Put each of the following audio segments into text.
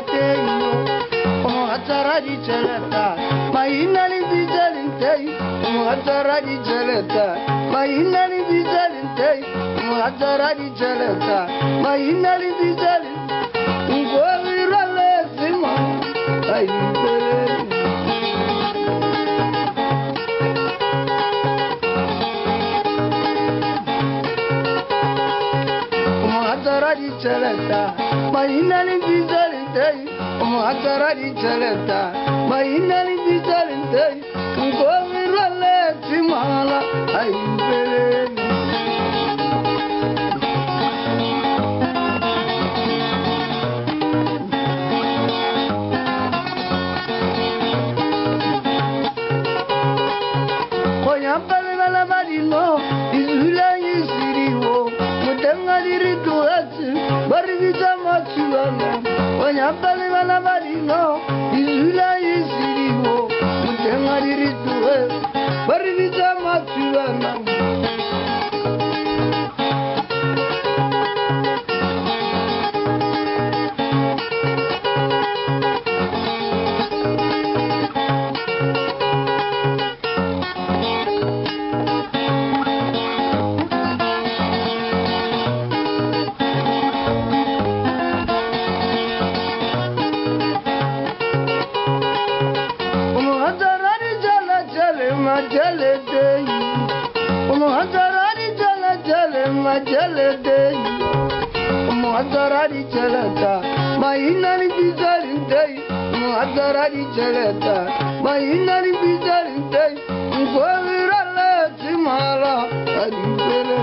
chelete yo Muhatara di cheleta Mainali bijalinte Muhatara di cheleta Mainali bijalinte Muhatara di cheleta Mainali bijalinte Ngwirale sima Ayibele Muhatara di cheleta Mainali bijalinte Muhatara di cheleta Mainali bijalinte Ngwirale sima Ayibele no izula yisiriwo mutenga diritu ati baribita machuana wanyapale bana barino izula yisiriwo mutenga diritu baribita machuana Majalede, Muhatarari jala jale majalede, Muhatarari jalata, Mainani bijalinde, Muhatarari jalata, Mainani bijalinde, Ngwirale simala adibele.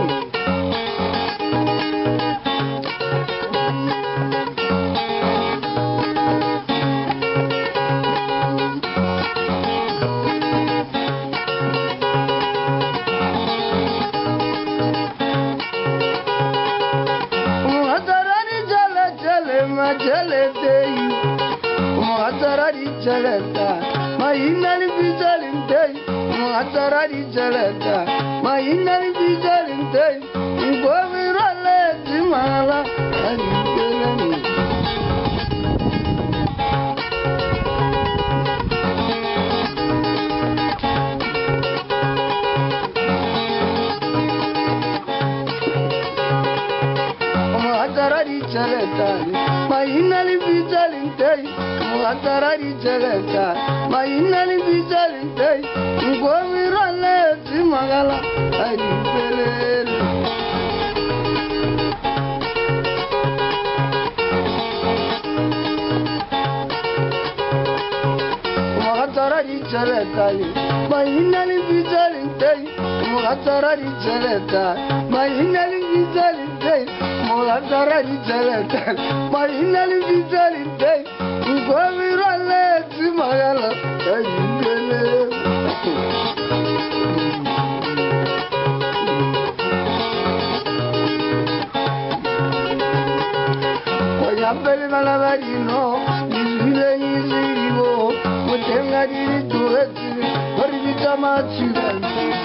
Majalede, Muhatarari jalata, Mainani bijalinde, Muhatarari jalata, Mainani bijalinde, Ngwirale simala adibele. Muhatarari jalata, Mainali bijalinte, Muhatarari jalata, Mainali bijalinte, Ngwirale simala adibele. Muhatarari jalata, Mainali bijalinte, Muhatarari jalata, Mainali bijalinte, Muhatarari jalata, Mainali bijalinte, Ngwirale simala adibele. Wanyapele malabarino, izule yisiriwo, mutenga diritu eti, baribita machuana.